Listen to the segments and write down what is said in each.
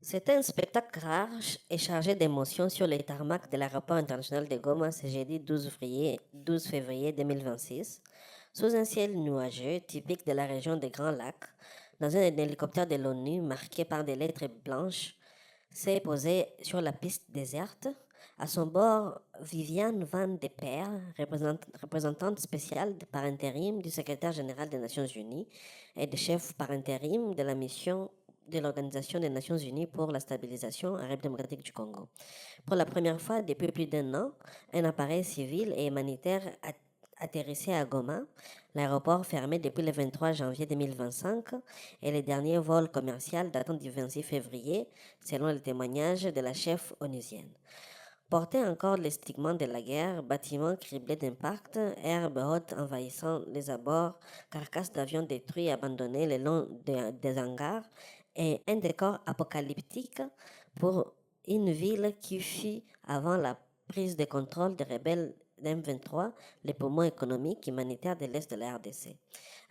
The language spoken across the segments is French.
C'était un spectacle rare et chargé d'émotions sur les tarmacs de l'aéroport international de Goma ce jeudi 12 février 2026, sous un ciel nuageux typique de la région des Grands Lacs, dans un hélicoptère de l'ONU marqué par des lettres blanches, s'est posé sur la piste déserte. À son bord, Viviane Van de Peer, représentante spéciale par intérim du secrétaire général des Nations Unies et de chef par intérim de la mission de l'Organisation des Nations Unies pour la stabilisation arabe démocratique du Congo. Pour la première fois depuis plus d'un an, un appareil civil et humanitaire atterrissait à Goma, l'aéroport fermé depuis le 23 janvier 2025 et les derniers vols commerciaux datant du 26 février, selon le témoignage de la chef onusienne. Portait encore les stigmates de la guerre, bâtiments criblés d'impacts, herbes hautes envahissant les abords, carcasses d'avions détruits et abandonnés le long des hangars, et un décor apocalyptique pour une ville qui fut, avant la prise de contrôle des rebelles d'M23, les poumons économiques et humanitaires de l'Est de la RDC.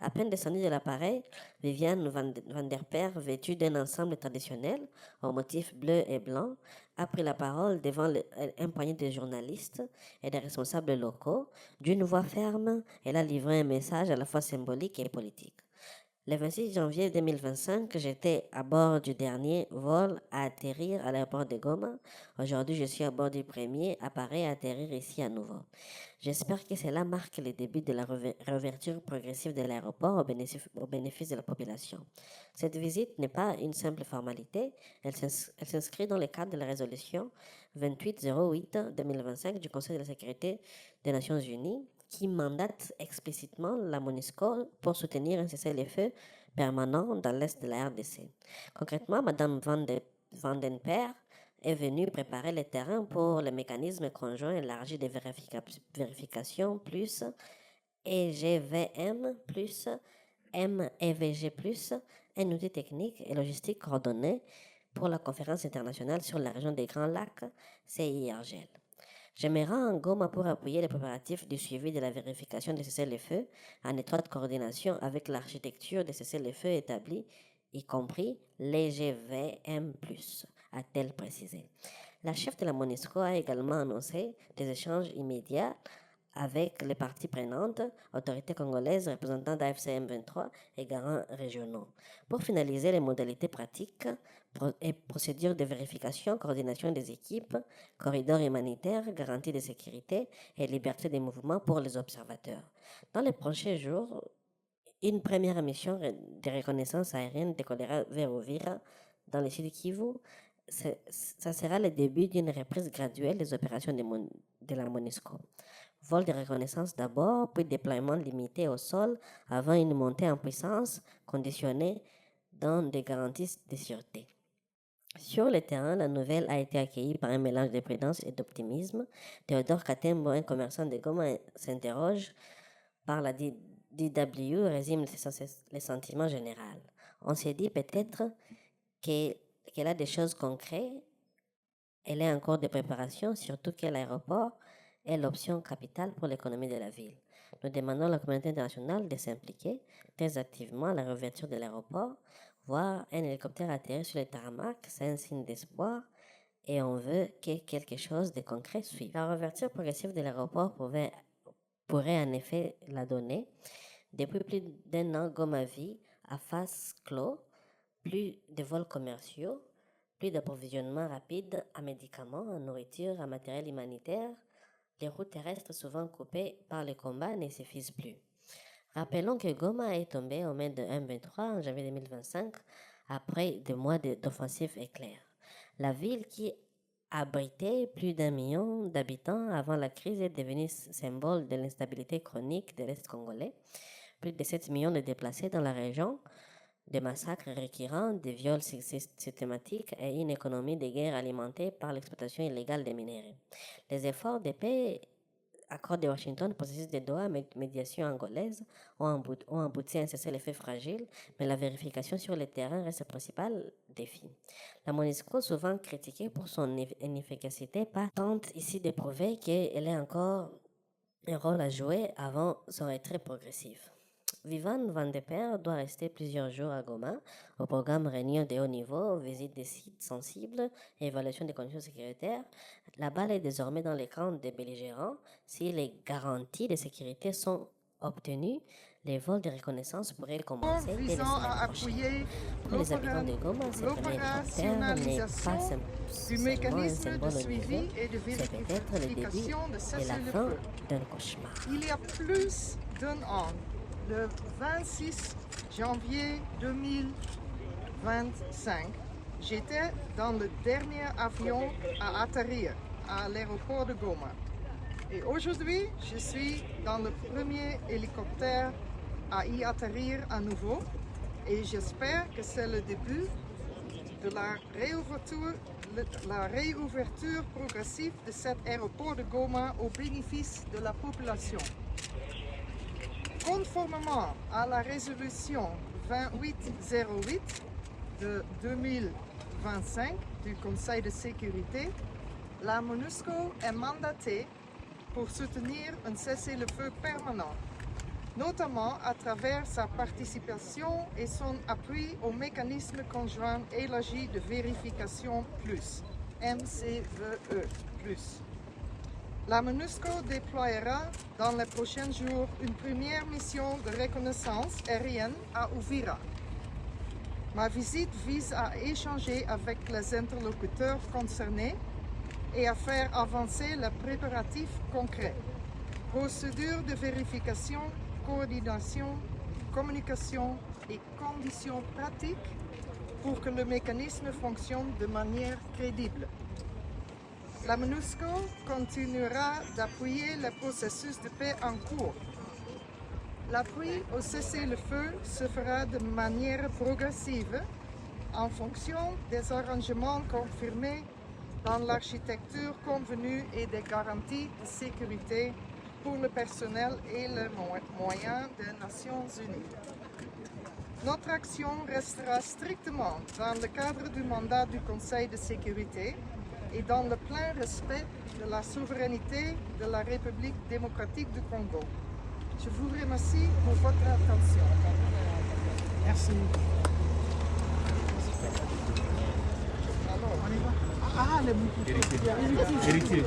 À peine descendue de l'appareil, Viviane Van der Peer, vêtue d'un ensemble traditionnel aux motifs bleus et blancs, a pris la parole devant un poignet de journalistes et des responsables locaux. D'une voix ferme, elle a livré un message à la fois symbolique et politique. Le 26 janvier 2025, j'étais à bord du dernier vol à atterrir à l'aéroport de Goma. Aujourd'hui, je suis à bord du premier appareil à atterrir ici à nouveau. J'espère que cela marque le début de la réouverture progressive de l'aéroport au bénéfice de la population. Cette visite n'est pas une simple formalité, elle s'inscrit dans le cadre de la résolution 2808-2025 du Conseil de la sécurité des Nations Unies qui mandate explicitement la MONUSCO pour soutenir un cessez-le-feu permanent dans l'est de la RDC. Concrètement, Mme Van den Peer est venue préparer le terrain pour le mécanisme conjoint élargi de vérification plus EGVM plus MEVG plus, un outil technique et logistique coordonné pour la conférence internationale sur la région des Grands Lacs, CIRGL. Je me rends en Goma pour appuyer les préparatifs du suivi de la vérification des cessez-le-feu en étroite coordination avec l'architecture des cessez-le-feu établie, y compris l'EGVM+, a-t-elle précisé. La chef de la MONUSCO a également annoncé des échanges immédiats avec les parties prenantes, autorités congolaises, représentants d'AFCM 23 et garants régionaux, pour finaliser les modalités pratiques et procédures de vérification, coordination des équipes, corridors humanitaires, garantie de sécurité et liberté des mouvements pour les observateurs. Dans les prochains jours, une première mission de reconnaissance aérienne décollera vers Uvira, dans le sud Kivu. Ça sera le début d'une reprise graduelle des opérations de la MONUSCO. Vol de reconnaissance d'abord, puis déploiement limité au sol avant une montée en puissance conditionnée dans des garanties de sûreté. Sur le terrain, la nouvelle a été accueillie par un mélange de prudence et d'optimisme. Théodore Katembo, un commerçant de Goma, s'interroge par la DW, résume les sentiments généraux. On s'est dit peut-être qu'elle a des choses concrètes, elle est encore de préparation, surtout que l'aéroport est l'option capitale pour l'économie de la ville. Nous demandons à la communauté internationale de s'impliquer très activement à la réouverture de l'aéroport. Voir un hélicoptère atterrir sur les tarmac, c'est un signe d'espoir et on veut que quelque chose de concret suive. La réouverture progressive de l'aéroport pourrait en effet la donner. Depuis plus d'un an, Goma vit à face clos, plus de vols commerciaux, plus d'approvisionnement rapide en médicaments, en nourriture, en matériel humanitaire. Les routes terrestres souvent coupées par les combats ne suffisent plus. Rappelons que Goma est tombé aux mains de M23 en janvier 2025 après des mois d'offensives éclairs. La ville qui abritait plus d'1 million d'habitants avant la crise est devenue symbole de l'instabilité chronique de l'Est congolais. Plus de 7 millions de déplacés dans la région, des massacres récurrents, des viols systématiques et une économie de guerre alimentée par l'exploitation illégale des minéraux. Les efforts de paix, accord de Washington, processus de Doha, médiation angolaise, ont abouti à un cessez-le-feu fragile, mais la vérification sur le terrain reste le principal défi. La MONUSCO, souvent critiquée pour son inefficacité, tente ici de prouver qu'elle a encore un rôle à jouer avant son retrait progressif. Viviane Van de Per doit rester plusieurs jours à Goma au programme Réunion de haut niveau, visite des sites sensibles et évaluation des conditions sécuritaires. La balle est désormais dans les camps des belligérants. Si les garanties de sécurité sont obtenues, les vols de reconnaissance pourraient commencer dès la visant semaine à prochaine. appuyer Pour les habitants de Goma, ce premier hélicoptère n'est pas l'opérationnalisation du seulement un mécanisme symbole de au suivi niveau, et de c'est peut-être le début vérification de de la fin cessez-le-feu. d'un cauchemar. Il y a plus d'un an, le 26 janvier 2025, j'étais dans le dernier avion à atterrir à l'aéroport de Goma. Et aujourd'hui, je suis dans le premier hélicoptère à y atterrir à nouveau. Et j'espère que c'est le début de la réouverture progressive de cet aéroport de Goma au bénéfice de la population. Conformément à la résolution 2808 de 2025 du Conseil de sécurité, la MONUSCO est mandatée pour soutenir un cessez-le-feu permanent, notamment à travers sa participation et son appui au mécanisme conjoint élargi de vérification plus, MCVE+. La MONUSCO déploiera dans les prochains jours une première mission de reconnaissance aérienne à Uvira. Ma visite vise à échanger avec les interlocuteurs concernés et à faire avancer les préparatifs concrets. Procédures de vérification, coordination, communication et conditions pratiques pour que le mécanisme fonctionne de manière crédible. La MONUSCO continuera d'appuyer le processus de paix en cours. L'appui au cessez-le-feu se fera de manière progressive en fonction des arrangements confirmés dans l'architecture convenue et des garanties de sécurité pour le personnel et les moyens des Nations Unies. Notre action restera strictement dans le cadre du mandat du Conseil de sécurité et dans le plein respect de la souveraineté de la République démocratique du Congo. Je vous remercie pour votre attention. Merci. Alors, On y va. Ah, les Héritier.